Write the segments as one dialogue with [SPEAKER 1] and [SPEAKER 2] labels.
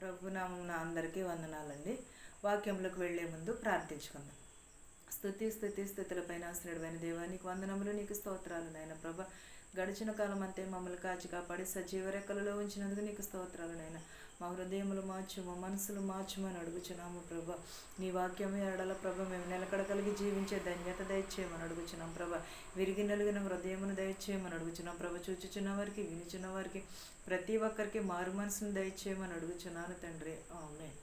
[SPEAKER 1] ప్రభునామమున అందరికీ వందనాలండి. వాక్యంలోకి వెళ్లే ముందు ప్రార్థించుకుందాం. స్తుతులపైన ఆశ్రయుడైన దేవానికి వందనములు, నీకు స్తోత్రాలు నాయన ప్రభ. గడిచిన కాలం అంతే మమ్మల్ని కాచి కాపాడి సజీవ రెక్కలలో ఉంచినందుకు నీకు స్తోత్రాలు నాయన. మా హృదయములు మార్చు, మా మనసులు మార్చుమని అడుగుచున్నాము ప్రభ. నీ వాక్యం ఎడల ప్రభ మేము నిలకడ కలిగి జీవించే ధన్యత దయచేయమని అడుగుచున్నాం ప్రభ. విరిగి నలిగిన హృదయమును దయచేయమని అడుగుచున్నాం ప్రభ. చూచుచున్న వారికి, వినుచున్న వారికి, ప్రతి ఒక్కరికి మారు మనసును దయచేయమని అడుగుచున్నాను తండ్రి. ఆమేన్.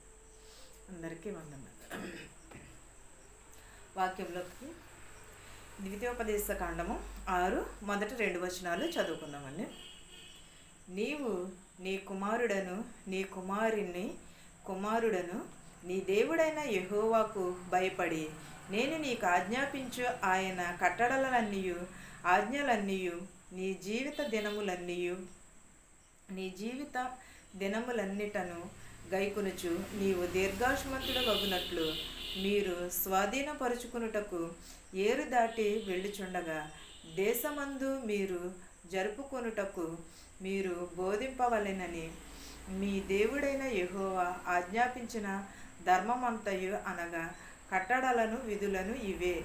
[SPEAKER 1] అందరికీ వందనాలు. వాక్యంలోకి ద్వితీయోపదేశ కాండము 6 మొదటి 2 వచనాలు చదువుకుందామండి. నీవు నీ కుమారుడను నీ కుమారుడను నీ దేవుడైన యెహోవాకు భయపడి నేను నీకు ఆజ్ఞాపించు ఆయన కట్టడలన్నీయు ఆజ్ఞలన్నీయు నీ జీవిత దినములన్నిటను గైకొనుచు నీవు దీర్ఘాయుష్మంతుడగునట్లు మీరు స్వాధీనపరుచుకునుటకు ఏరు దాటి వెళ్ళుచుండగా దేశమందు మీరు జరుపుకొనుటకు మీరు బోధింపవలెనని మీ దేవుడైన యెహోవా ఆజ్ఞాపించిన ధర్మమంతయు అనగా కట్టడలను విధులను ఇవే.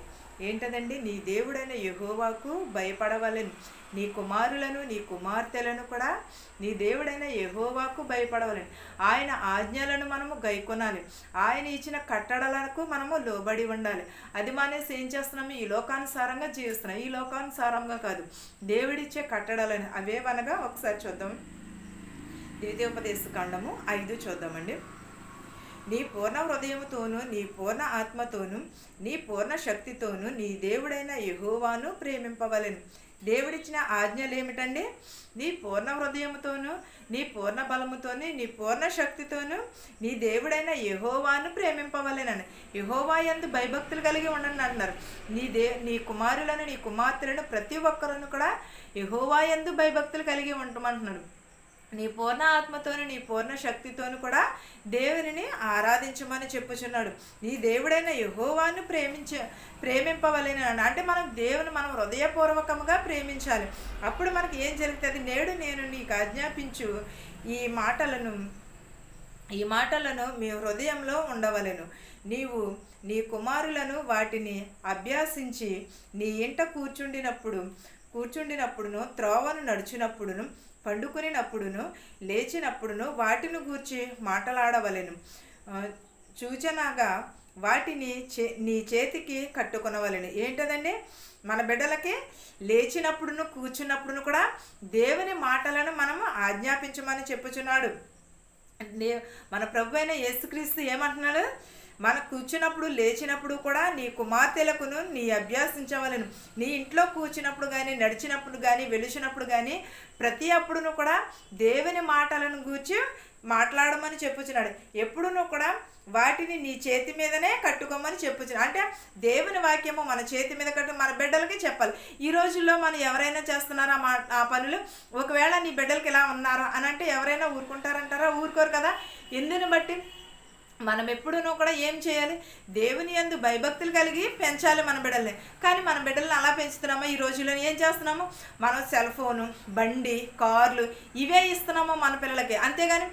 [SPEAKER 1] ఏంటదండి? నీ దేవుడైన యెహోవాకు భయపడవలెను. నీ కుమారులను నీ కుమార్తెలను కూడా నీ దేవుడైన యెహోవాకు భయపడవలెను. ఆయన ఆజ్ఞలను మనము గైకొనాలి. ఆయన ఇచ్చిన కట్టడలకు మనము లోబడి ఉండాలి. అది మానేసి ఏం చేస్తున్నాము? ఈ లోకానుసారంగా జీవిస్తున్నాం. ఈ లోకానుసారంగా కాదు, దేవుడిచ్చే కట్టడలను అవేవనగా ఒకసారి చూద్దాం. ద్వితీయోపదేశ కాండము 5 చూద్దామండి. నీ పూర్ణ హృదయముతోనూ నీ పూర్ణ ఆత్మతోనూ నీ పూర్ణ శక్తితోనూ నీ దేవుడైన యెహోవాను ప్రేమింపవలెను. దేవుడిచ్చిన ఆజ్ఞలు ఏమిటండి? నీ పూర్ణ హృదయముతోనూ నీ పూర్ణ బలముతోనూ నీ పూర్ణ శక్తితోనూ నీ దేవుడైన యెహోవాను ప్రేమింపవలెనని. యెహోవా యందు భయభక్తులు కలిగి ఉండండి అన్నారు. నీ కుమారులను నీ కుమార్తెలను ప్రతి ఒక్కరును కూడా యెహోవా యందు భయభక్తులు కలిగి ఉండమంటున్నాడు. నీ పూర్ణ ఆత్మతోను నీ పూర్ణ శక్తితోను కూడా దేవునిని ఆరాధించమని చెప్పుచున్నాడు. నీ దేవుడైన యెహోవాను ప్రేమింపవలెను. అంటే మనం హృదయపూర్వకంగా ప్రేమించాలి. అప్పుడు మనకి ఏం జరుగుతుంది? నేడు నేను నీకు ఆజ్ఞాపించు ఈ మాటలను మీ హృదయంలో ఉండవలెను. నీవు నీ కుమారులను వాటిని అభ్యాసించి నీ ఇంట కూర్చుండినప్పుడును త్రోవను నడిచినప్పుడును పండుకునినప్పుడును లేచినప్పుడును వాటిని గూర్చి మాట్లాడవలెను. సూచనగా వాటిని నీ చేతికి కట్టుకొనవలెను. ఏంటదండి? మన బిడ్డలకి లేచినప్పుడును కూర్చున్నప్పుడును కూడా దేవుని మాటలను మనము ఆజ్ఞాపించమని చెప్పుచున్నాడు. మన ప్రభు అయిన యేసుక్రీస్తు ఏమంటున్నాడు? మన కూర్చున్నప్పుడు లేచినప్పుడు కూడా నీ కుమార్తెలకును నీ అభ్యాసించవలను. నీ ఇంట్లో కూర్చున్నప్పుడు కానీ, నడిచినప్పుడు కానీ, వెలిచినప్పుడు కానీ ప్రతి అప్పుడును కూడా దేవుని మాటలను గూర్చి మాట్లాడమని చెప్పుచున్నాడు. ఎప్పుడునూ కూడా వాటిని నీ చేతి మీదనే కట్టుకోమని చెప్పుచున్నాడు. అంటే దేవుని వాక్యము మన చేతి మీద మన బిడ్డలకి చెప్పాలి. ఈ రోజుల్లో మనం ఎవరైనా చేస్తున్నారా ఆ పనులు? ఒకవేళ నీ బిడ్డలకి ఇలా ఉన్నారా అని అంటే ఎవరైనా ఊరుకుంటారంటారా? ఊరుకోరు కదా. ఎందుని బట్టి మనం ఎప్పుడూ కూడా ఏం చేయాలి? దేవుని యందు భయభక్తులు కలిగి పెంచాలి మన బిడ్డల్ని. కానీ మన బిడ్డల్ని అలా పెంచుతున్నామా? ఈ రోజుల్లో ఏం చేస్తున్నాము? మనం సెల్ ఫోను, బండి, కార్లు ఇవే ఇస్తున్నాము మన పిల్లలకి. అంతేగాని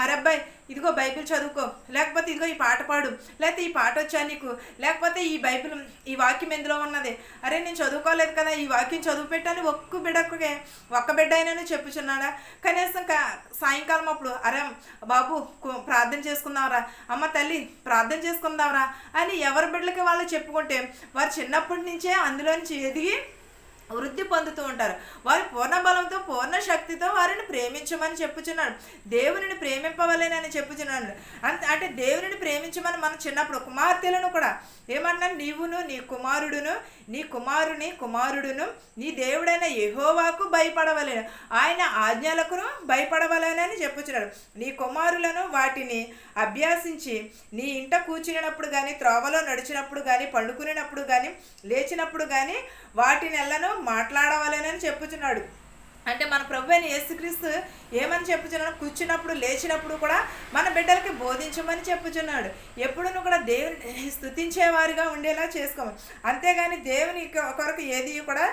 [SPEAKER 1] అరే అబ్బాయి ఇదిగో బైబిల్ చదువుకో, లేకపోతే ఇదిగో ఈ పాట పాడు, లేకపోతే ఈ పాట వచ్చా నీకు, లేకపోతే ఈ బైబిల్ ఈ వాక్యం ఎందులో ఉన్నది, అరే నేను చదువుకోలేదు కదా ఈ వాక్యం చదువు పెట్టని ఒక్క బిడ్డ అయినా చెప్పుచున్నాడా? కనీసం సాయంకాలం అప్పుడు అరే బాబు ప్రార్థన చేసుకుందాంరా, అమ్మ తల్లి ప్రార్థన చేసుకుందాంరా అని ఎవరి బిడ్డలకి వాళ్ళు చెప్పుకుంటే వారు చిన్నప్పటి నుంచే అందులోంచి ఎదిగి వృద్ధి పొందుతూ ఉంటారు. వారి పూర్ణ బలంతో పూర్ణ శక్తితో వారిని ప్రేమించమని చెప్పుచున్నాడు. దేవునిని ప్రేమింపవలేనని చెప్పుచున్నాడు. అంటే దేవునిని ప్రేమించమని మనం చిన్నప్పుడు కుమార్తెలను కూడా ఏమన్నాను? నీవును నీ కుమారుడును నీ దేవుడైన యెహోవాకు భయపడవలేను, ఆయన ఆజ్ఞలకును భయపడవలేనని చెప్పుచున్నాడు. నీ కుమారులను వాటిని అభ్యాసించి నీ ఇంట కూర్చున్నప్పుడు కానీ, త్రోవలో నడిచినప్పుడు కానీ, పండుకునేటప్పుడు కానీ, లేచినప్పుడు కానీ వాటిని ఎల్లను మాట్లాడవలేనని చెప్పుచున్నాడు. అంటే మన ప్రభు అయిన యేసుక్రీస్తు ఏమని చెప్పుచున్నాడు? కూర్చున్నప్పుడు లేచినప్పుడు కూడా మన బిడ్డలకి బోధించమని చెప్పుచున్నాడు. ఎప్పుడూ కూడా దేవుని స్తుతించేవారిగా ఉండేలా చేసుకోమని. అంతేగాని దేవుని కొరకు ఏది కూడా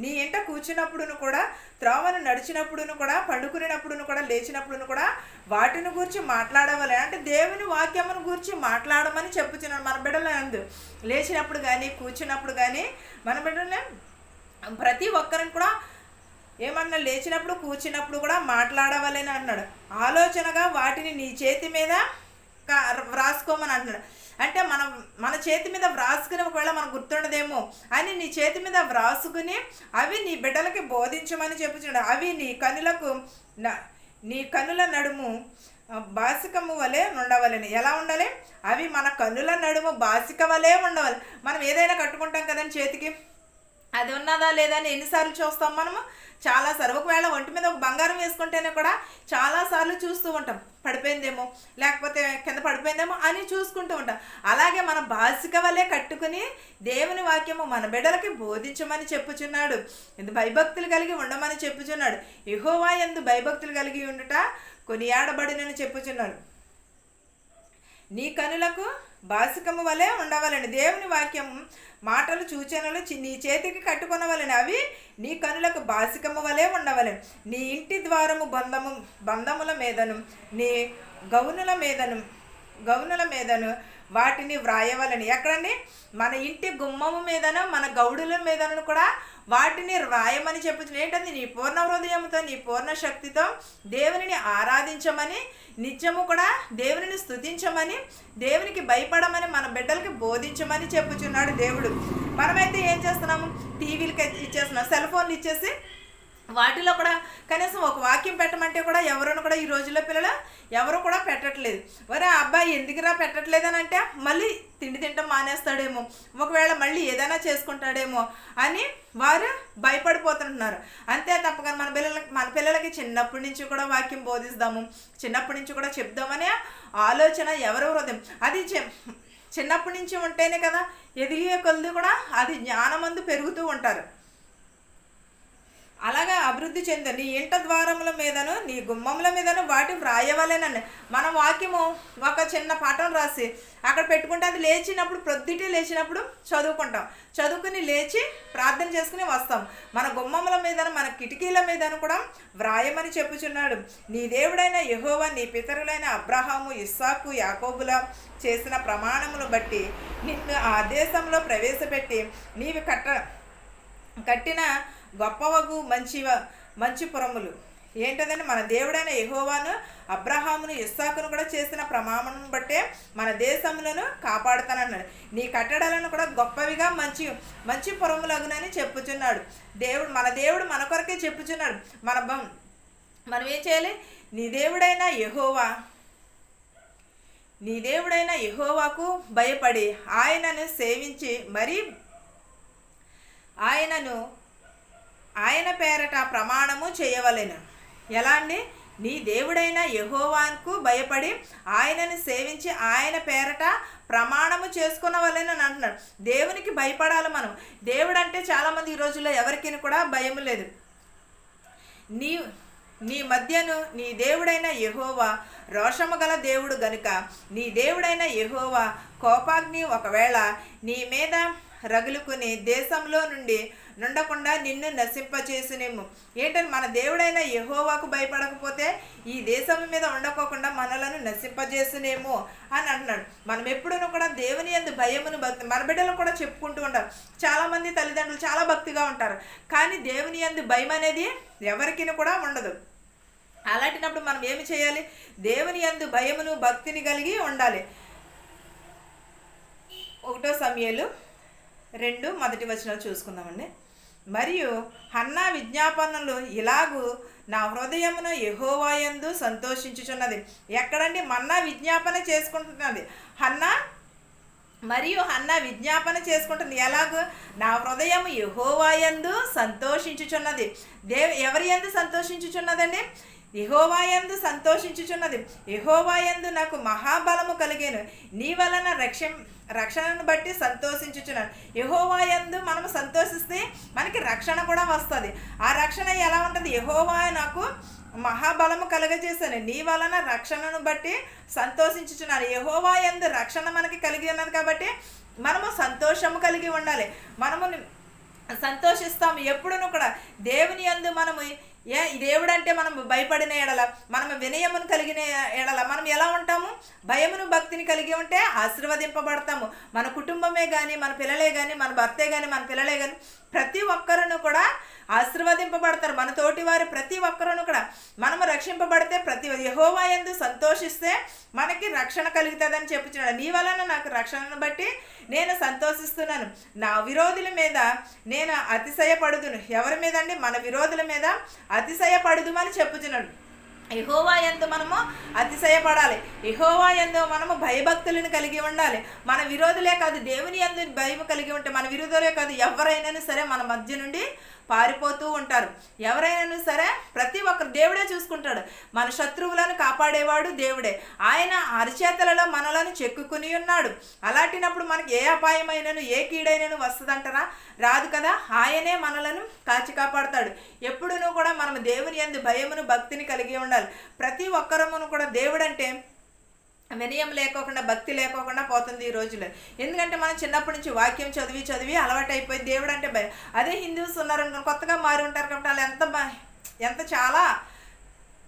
[SPEAKER 1] నీ ఇంట కూర్చున్నప్పుడును కూడా, త్రోవను నడిచినప్పుడును కూడా, పండుకునేటప్పుడును కూడా, లేచినప్పుడును కూడా వాటిని గురించి మాట్లాడవాలి. అంటే దేవుని వాక్యమును గురించి మాట్లాడమని చెప్పుచున్నాను. మన బిడ్డలు అందు లేచినప్పుడు కానీ, కూర్చున్నప్పుడు కానీ మన బిడ్డలే ప్రతి ఒక్కరిని కూడా ఏమన్నా లేచినప్పుడు కూర్చున్నప్పుడు కూడా మాట్లాడవాలని అన్నాడు. ఆలోచనగా వాటిని నీ చేతి మీద వ్రాసుకోమని అంటున్నాడు. అంటే మన చేతి మీద వ్రాసుకుని ఒకవేళ మనకు గుర్తుండదేమో అని నీ చేతి మీద వ్రాసుకుని అవి నీ బిడ్డలకి బోధించమని చెప్పుచున్నాడు. అవి నీ కనుల నడుము బాసికము వలె ఉండవలని. ఎలా ఉండాలి? అవి మన కన్నుల నడుము బాసిక వలె ఉండవాలి. మనం ఏదైనా కట్టుకుంటాం కదండి చేతికి, అది ఉన్నదా లేదా అని ఎన్నిసార్లు చూస్తాం మనము? చాలాసార్లు. ఒకవేళ ఒంటి మీద ఒక బంగారం వేసుకుంటేనే కూడా చాలాసార్లు చూస్తూ ఉంటాం, పడిపోయిందేమో లేకపోతే కింద పడిపోయిందేమో అని చూసుకుంటూ ఉంటాం. అలాగే మన బాసిక వల్లే కట్టుకుని దేవుని వాక్యము మన బిడ్డలకి బోధించమని చెప్పుచున్నాడు. భయభక్తులు కలిగి ఉండమని చెప్పుచున్నాడు. యెహోవా యందు భయభక్తులు కలిగి ఉండుట కొనియాడబడినని చెప్పుచున్నాడు. నీ కనులకు బాసికము వలె ఉండవలని. దేవుని వాక్యం మాటలు సూచనలు నీ చేతికి కట్టుకొనవలని. అవి నీ కనులకు బాసికము వలె ఉండవలని. నీ ఇంటి ద్వారము బంధముల మీదను నీ గౌనుల మీదను వాటిని వ్రాయవలని. ఎక్కడండి? మన ఇంటి గుమ్మము మీదను మన గౌడుల మీదను కూడా వాటిని వ్రాయమని చెప్పుచున్నాడు. ఏంటంటే నీ పూర్ణ హృదయంతో నీ పూర్ణ శక్తితో దేవునిని ఆరాధించమని, నిత్యము కూడా దేవునిని స్తుతించమని, దేవునికి భయపడమని మన బిడ్డలకి బోధించమని చెప్పుచున్నాడు దేవుడు. మనమైతే ఏం చేస్తున్నాము? టీవీలకి ఇచ్చేస్తున్నాం, సెల్ ఫోన్లు ఇచ్చేసి వాటిలో కూడా కనీసం ఒక వాక్యం పెట్టమంటే కూడా ఎవరును కూడా ఈ రోజుల్లో పిల్లలు ఎవరు కూడా పెట్టట్లేదు. వరే అబ్బాయి ఎందుకురా పెట్టట్లేదు అని అంటే మళ్ళీ తిండి తింటాం మానేస్తాడేమో, ఒకవేళ మళ్ళీ ఏదైనా చేసుకుంటాడేమో అని వారు భయపడిపోతుంటున్నారు. అంతే తప్పగా మన పిల్లలకి చిన్నప్పటి నుంచి కూడా వాక్యం బోధిస్తాము, చిన్నప్పటి నుంచి కూడా చెప్దామనే ఆలోచన ఎవరు హృదయం. అది చిన్నప్పటి నుంచి ఉంటేనే కదా ఎదిగే కొద్ది కూడా అది జ్ఞానమందు పెరుగుతూ ఉంటారు. అలాగా అభివృద్ధి చెంది నీ ఇంట ద్వారముల మీదను నీ గుమ్మముల మీదను వాటి వ్రాయవలెనని. మనం వాక్యము ఒక చిన్న పాఠం రాసి అక్కడ పెట్టుకుంటే అది లేచినప్పుడు చదువుకుంటాం, చదువుకుని లేచి ప్రార్థన చేసుకుని వస్తాం. మన గుమ్మముల మీదను మన కిటికీల మీదను కూడా వ్రాయమని చెప్పుచున్నాడు. నీ దేవుడైన యెహోవా నీ పితరులైన అబ్రహాము, ఇస్సాకు, యాకోబుల చేసిన ప్రమాణములు బట్టి నిన్ను ఆ దేశంలో ప్రవేశపెట్టి నీవి కట్టిన గొప్పవగు మంచి పురములు ఏంటంటే మన దేవుడైన యెహోవాను, అబ్రహామును, ఇస్సాకును కూడా చేసిన ప్రమాణం బట్టే మన దేశములను కాపాడుతానన్నాడు. నీ కట్టడాలను కూడా గొప్పవిగా మంచి పురములగునని చెప్పుచున్నాడు దేవుడు. మన కొరకే చెప్పుచున్నాడు. మనం ఏం చేయాలి? నీ దేవుడైన యెహోవాకు భయపడి ఆయనను సేవించి మరి ఆయన పేరట ప్రమాణము చేయవలెను. ఎలా అండి? నీ దేవుడైన యెహోవాకు భయపడి ఆయనను సేవించి ఆయన పేరట ప్రమాణము చేసుకునవలెను అని అంటున్నాడు. దేవునికి భయపడాలి మనం. దేవుడు అంటే చాలామంది ఈ రోజుల్లో ఎవరికి కూడా భయం లేదు. నీ మధ్యను నీ దేవుడైన యెహోవా రోషము గల దేవుడు గనుక నీ దేవుడైన యెహోవా కోపాగ్ని ఒకవేళ నీ మీద రగులుకుని దేశంలో నుండకుండా నిన్ను నశింపచేసునేమో. ఏంటంటే మన దేవుడైన యెహోవాకు భయపడకపోతే ఈ దేశం మీద ఉండకోకుండా మనలను నశింపజేసునేమో అని అంటున్నాడు. మనం ఎప్పుడూ కూడా దేవుని యందు భయమును భక్తి మన బిడ్డలు కూడా చెప్పుకుంటూ ఉంటారు. చాలామంది తల్లిదండ్రులు చాలా భక్తిగా ఉంటారు, కానీ దేవుని యందు భయం అనేది ఎవరికి కూడా ఉండదు. అలాంటినప్పుడు మనం ఏమి చేయాలి? దేవుని యందు భయమును భక్తిని కలిగి ఉండాలి. 1 సమూయేలు 2:1 చూసుకుందామండి. మరియు హన్నా విజ్ఞాపనలు ఇలాగూ నా హృదయమును యెహోవా యందు సంతోషించుచున్నది. ఎక్కడండి? మన్నా విజ్ఞాపన చేసుకుంటున్నది హన్నా విజ్ఞాపన చేసుకుంటుంది. ఎలాగూ? నా హృదయము యెహోవా యందు సంతోషించుచున్నది. ఎవరి యందు సంతోషించుచున్నదండి? యెహోవా యందు సంతోషించుచున్నది. యెహోవా యందు నాకు మహాబలము కలిగేను, నీ వలన రక్షణను బట్టి సంతోషించుచున్నాను. యెహోవా యందు మనం సంతోషిస్తే మనకి రక్షణ కూడా వస్తుంది. ఆ రక్షణ ఎలా ఉంటుంది? యెహోవా నాకు మహాబలము కలుగజేశాను, నీ వలన రక్షణను బట్టి సంతోషించుచున్నాను. యెహోవా యందు రక్షణ మనకి కలిగి ఉన్నది కాబట్టి మనము సంతోషము కలిగి ఉండాలి. మనము సంతోషిస్తాము. ఎప్పుడును కూడా దేవుని యందు మనము దేవుడు అంటే మనం భయపడిన ఎడల, మనం వినయమును కలిగిన ఎడల మనం ఎలా ఉంటాము? భయమును భక్తిని కలిగి ఉంటే ఆశీర్వదింపబడతాము. మన కుటుంబమే కానీ, మన పిల్లలే కానీ, మన భర్తే కానీ, మన పిల్లలే కానీ ప్రతి ఒక్కరును కూడా ఆశీర్వదింపబడతారు. మన తోటి వారు ప్రతి ఒక్కరును కూడా మనము రక్షింపబడితే యెహోవా యందు సంతోషిస్తే మనకి రక్షణ కలుగుతుందని చెప్పుచున్నాడు. నీ వలన నాకు రక్షణను బట్టి నేను సంతోషిస్తున్నాను. నా విరోధుల మీద నేను అతిశయపడుదును. ఎవరి మీద అండి? మన విరోధుల మీద అతిశయపడుదుమని చెప్పుచున్నాడు. యెహోవా యందు మనము అతిశయపడాలి. యెహోవా యందు మనము భయభక్తులను కలిగి ఉండాలి. మన విరోధులే కాదు, దేవుని యందు భయం కలిగి ఉంటే మన విరోధులే కాదు, ఎవరైనా సరే మన మధ్య నుండి పారిపోతూ ఉంటారు. ఎవరైనా సరే ప్రతి ఒక్కరు దేవుడే చూసుకుంటాడు. మన శత్రువులను కాపాడేవాడు దేవుడే. ఆయన అరిచేతలలో మనలను చెక్కుకుని ఉన్నాడు. అలాంటినప్పుడు మనకి ఏ అపాయమైనను ఏ కీడైనను వస్తుందంటారా? రాదు కదా. ఆయనే మనలను కాచి కాపాడుతాడు. ఎప్పుడునూ కూడా మనం దేవుని యందు భయమును భక్తిని కలిగి ఉండాలి. ప్రతి ఒక్కరమును కూడా దేవుడంటే వినయం లేకోకుండా, భక్తి లేకోకుండా పోతుంది ఈ రోజులో. ఎందుకంటే మనం చిన్నప్పటి నుంచి వాక్యం చదివి అలవాటు అయిపోయి దేవుడు అంటే భయం. అదే హిందూస్ ఉన్నారు, కొత్తగా మారి ఉంటారు కాబట్టి వాళ్ళు ఎంత చాలా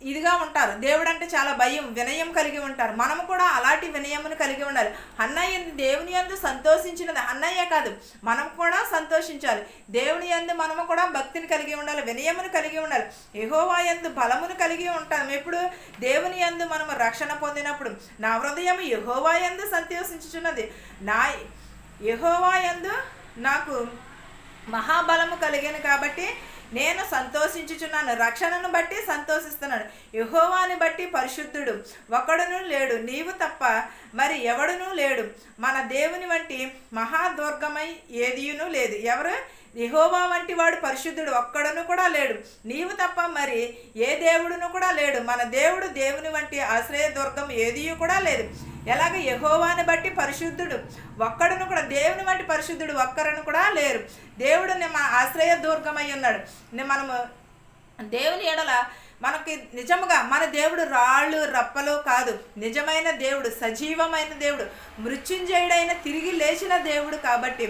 [SPEAKER 1] ఇదిగా ఉంటారు. దేవుడు అంటే చాలా భయం, వినయం కలిగి ఉంటారు. మనము కూడా అలాంటి వినయమును కలిగి ఉండాలి. అన్నయ్య దేవుని యందు సంతోషించినది అన్నయ్య కాదు, మనం కూడా సంతోషించాలి. దేవుని యందు మనము కూడా భక్తిని కలిగి ఉండాలి, వినయమును కలిగి ఉండాలి. యెహోవా యందు బలమును కలిగి ఉంటాం. ఎప్పుడు? దేవుని యందు మనము రక్షణ పొందినప్పుడు. నా హృదయం యెహోవా యందు సంతోషించుచున్నది, నా యెహోవా యందు నాకు మహాబలము కలిగిన కాబట్టి నేను సంతోషించుచున్నాను. రక్షణను బట్టి సంతోషిస్తున్నాను. యెహోవాని బట్టి పరిశుద్ధుడు ఒకడును లేడు, నీవు తప్ప మరి ఎవడునూ లేడు. మన దేవుని వంటి మహాదుర్గమై ఏదియును లేదు. ఎవరు? యెహోవా వంటి వాడు పరిశుద్ధుడు ఒక్కడును కూడా లేడు, నీవు తప్ప మరి ఏ దేవుడును కూడా లేడు. మన దేవుడు దేవుని వంటి ఆశ్రయదుర్గం ఏదియూ కూడా లేదు. ఎలాగ? యెహోవాని బట్టి పరిశుద్ధుడు ఒక్కడును కూడా, దేవుని వంటి పరిశుద్ధుడు ఒక్కరును కూడా లేరు. దేవుడు మన ఆశ్రయ దుర్గమై ఉన్నాడు. మనము దేవుని ఎడల మనకి నిజముగా మన దేవుడు రాళ్ళు రప్పలు కాదు, నిజమైన దేవుడు, సజీవమైన దేవుడు, మృత్యుంజయుడైన తిరిగి లేచిన దేవుడు. కాబట్టి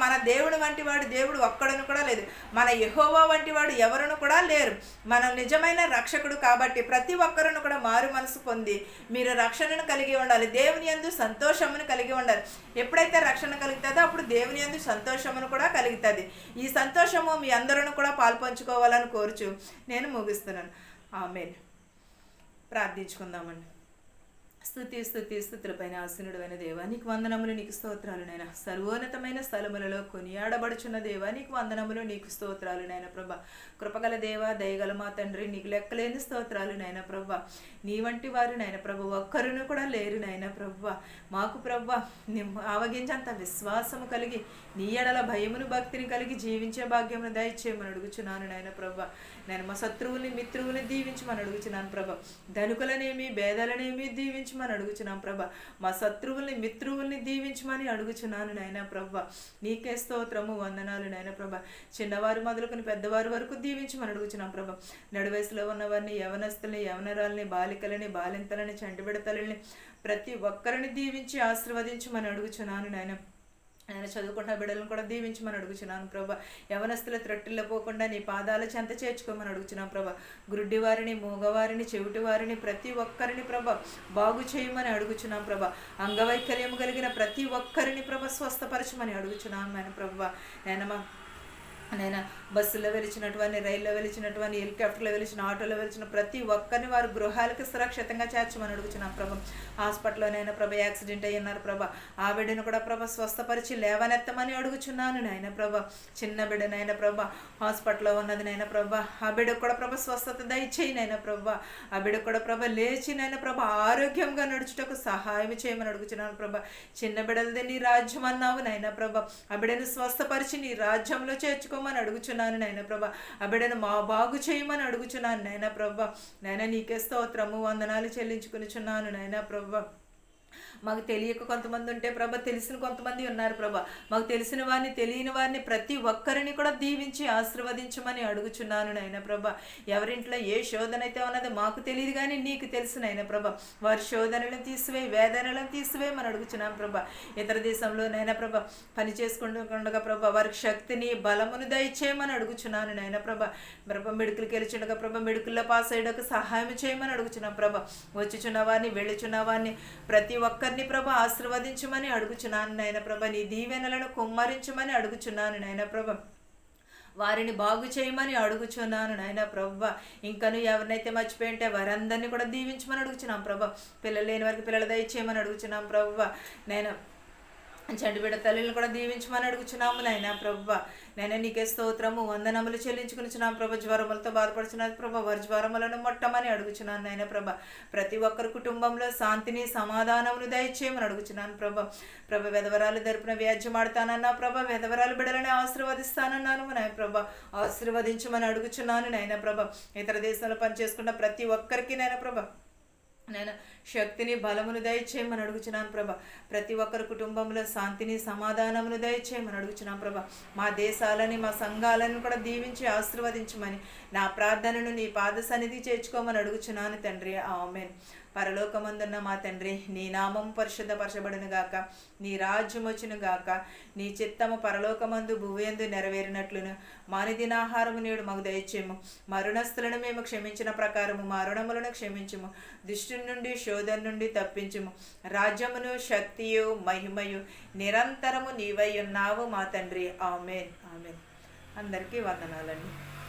[SPEAKER 1] మన దేవుడు వంటి వాడు దేవుడు ఒక్కడును కూడా లేదు. మన యెహోవా వంటి వాడు ఎవరును కూడా లేరు. మన నిజమైన రక్షకుడు కాబట్టి ప్రతి ఒక్కరును కూడా మారు మనసు పొంది మీరు రక్షణను కలిగి ఉండాలి. దేవుని యందు సంతోషమును కలిగి ఉండాలి. ఎప్పుడైతే రక్షణ కలుగుతుందో అప్పుడు దేవుని యందు సంతోషమును కూడా కలుగుతుంది. ఈ సంతోషము మీ అందరూ కూడా పాల్పంచుకోవాలని కోరుచు నేను ముగిస్తున్నాను. ఆమేన్. ప్రార్థించుకుందామండి. స్తుతులపైన ఆసీనుడైన దేవా నీకు వందనములు, నీకు స్తోత్రాలు నాయన. సర్వోన్నతమైన స్థలములలో కొనియాడబడుచున్న దేవా నీకు వందనములు, నీకు స్తోత్రాలు నాయన ప్రభ. కృపగల దేవా, దయగల మా తండ్రి, నీకు లెక్కలేని స్తోత్రాలు నాయన ప్రభ. నీ వంటి వారు నాయన ప్రభు ఒక్కరును కూడా లేరు నాయన ప్రభ. మాకు ప్రభ ఆవగించంత విశ్వాసము కలిగి నీ ఎడల భయమును భక్తిని కలిగి జీవించే భాగ్యమును దయచేయమని అడుగుచున్నాను నాయన ప్రభ. నేను మా శత్రువుల్ని మిత్రువుని దీవించమని అడుగుచున్నాను ప్రభ. ధనుకులనేమి భేదాలనేమి దీవించమని అడుగుచున్నాను ప్రభ. మా శత్రువుల్ని మిత్రువుల్ని దీవించమని అడుగుచున్నాను నాయన ప్రభ. నీకే స్తోత్రము, వందనాలు నాయన ప్రభ. చిన్నవారు మొదలుకొని పెద్దవారి వరకు దీవించమని అడుగుచున్నాం ప్రభ. నడువయసులో ఉన్నవారిని, యవనస్తుల్ని, యవనరాలని, బాలికలని, బాలింతలని, చంటిబిడతలని ప్రతి ఒక్కరిని దీవించి ఆశీర్వదించమని అడుగుచున్నాను నాయన. ఆయన చదువుకున్న బిడ్డలను కూడా దీవించమని అడుగుచున్నాను ప్రభా. యవనస్తుల త్రొట్టిల్లో పోకుండా నీ పాదాల చెంత చేర్చుకోమని అడుగుచున్నాను ప్రభా. గుడ్డివారిని, మూగవారిని, చెవిటి వారిని ప్రతి ఒక్కరిని ప్రభా బాగు చేయమని అడుగుచున్నాం ప్రభా. అంగవైకల్యం కలిగిన ప్రతి ఒక్కరిని ప్రభా స్వస్థపరచమని అడుగుచున్నాను ఆయన ప్రభా. నేను బస్సులో వెలిచినటువంటి, రైల్లో వెలిచినటువంటి, హెలికాప్టర్లో వెలిచిన, ఆటోలో వెలిచిన ప్రతి ఒక్కరిని వారు గృహాలకి సురక్షితంగా చేర్చమని అడుగుచున్నాం ప్రభా. హాస్పిటల్లోనైనా ప్రభా యాక్సిడెంట్ అయ్యున్నారు ప్రభా. ఆ బిడ్డను కూడా ప్రభా స్వస్థపరిచి లేవనెత్తమని అడుగుచున్నాను నాయన ప్రభా. చిన్న బిడ్డనైనా ప్రభా హాస్పిటల్లో ఉన్నది నాయన ప్రభా. ఆ బిడ్డకు కూడా ప్రభా స్వస్థత దయచేయి నాయన ప్రభా. ఆ బిడ్డకు కూడా ప్రభా లేచి నాయన ప్రభా ఆరోగ్యంగా నడుచుటకు సహాయం చేయమని అడుగుచున్నాను ప్రభా. చిన్న బిడ్డలదే నీ రాజ్యం అన్నావు నాయన ప్రభా. ఆ బిడ్డను స్వస్థపరిచి నీ రాజ్యంలో చేర్చుకోమని అడుగుచున్నాను నాయన ప్రభా. ఆ బిడ్డను మా బాగు చేయమని అడుగుచున్నాను నాయన ప్రభా. నాయన నీకే స్తోత్రము, వందనాలు చెల్లించుకునిచున్నాను నాయన ప్రభా. మాకు తెలియక కొంతమంది ఉంటే ప్రభ, తెలిసిన కొంతమంది ఉన్నారు ప్రభ. మాకు తెలిసిన వారిని తెలియని వారిని ప్రతి ఒక్కరిని కూడా దీవించి ఆశీర్వదించమని అడుగుచున్నాను నాయన ప్రభ. ఎవరింట్లో ఏ శోధన అయితే ఉన్నదో మాకు తెలియదు కానీ నీకు తెలుసు నాయన ప్రభ. వారి శోధనలను తీసివేయి, వేదనలను తీసివేయమని అడుగుచున్నాను ప్రభ. ఇతర దేశంలో నాయన ప్రభ పని చేసుకుంటుండగా ప్రభ వారికి శక్తిని బలమును దయచేయమని అడుగుచున్నాను నాయన ప్రభ. మెడికల్కి వెళ్ళిచుండగా ప్రభ మెడికల్లో పాస్ అయ్యేటకు సహాయం చేయమని అడుగుచున్నాం ప్రభ. వచ్చుచున్న వారిని వెళ్ళుచున్న వారిని ప్రతి ఒక్కరిని ప్రభ ఆశీర్వదించమని అడుగుచున్నాను నాయన ప్రభ. నీ దీవెనలను కుమ్మరించమని అడుగుచున్నాను నాయన ప్రభ. వారిని బాగు చేయమని అడుగుచున్నాను నాయన ప్రభ. ఇంకను ఎవరినైతే మర్చిపోయింటే వారందరినీ కూడా దీవించమని అడుగుచున్నాం ప్రభ. పిల్లలు లేని వారికి పిల్లలు దయచేయమని అడుగుచున్నాం ప్రభ. నేను చంటిబిడ్డ తల్లిని కూడా దీవించమని అడుగుచున్నాము నాయన ప్రభ. నేను నీకే స్తోత్రము వందనములు చెల్లించుకునిచున్నాను ప్రభ. జ్వరములతో బాధపడుచున్నాను ప్రభ, వారి జ్వరములను మొట్టమని అడుగుచున్నాను నాయన ప్రభ. ప్రతి ఒక్కరి కుటుంబంలో శాంతిని సమాధానమును దయచేయమని అడుగుచున్నాను ప్రభ. విధవరాలు తరపున వ్యాజ్యం ఆడతానన్నా ప్రభ, విధవరాలు బిడ్డలని ఆశీర్వదిస్తానన్నాను నాయన ప్రభ. ఆశీర్వదించమని అడుగుచున్నాను నాయన ప్రభ. ఇతర దేశాల్లో పనిచేసుకున్న ప్రతి ఒక్కరికి నాయన ప్రభ నేను శక్తిని బలమును దయచేయమని అడుగుచున్నాను ప్రభ. ప్రతి ఒక్కరి కుటుంబంలో శాంతిని సమాధానమును దయచేయమని అడుగుచున్నాను ప్రభ. మా దేశాలని మా సంఘాలను కూడా దీవించి ఆశీర్వదించమని నా ప్రార్థనను నీ పాద సన్నిధి చేర్చుకోమని అడుగుచున్నాను తండ్రి. ఆమేన్. పరలోకమందున్న మా తండ్రి, నీ నామం పరిశుద్ధపరచబడును గాక, నీ రాజ్యం వచ్చును గాక, నీ చిత్తము పరలోకమందు భూయందు నెరవేరినట్లును మానిదినాహారము నేడు మాకు దయచేయము. మరుణస్థులను మేము క్షమించిన ప్రకారము మా రుణములను క్షమించుము. దుష్టుని నుండి శోధన నుండి తప్పించుము. రాజ్యమును శక్తియు మహిమయు నిరంతరము నీవై ఉన్నావు మా తండ్రి. ఆమేన్. ఆమేన్. అందరికీ వందనాలండి.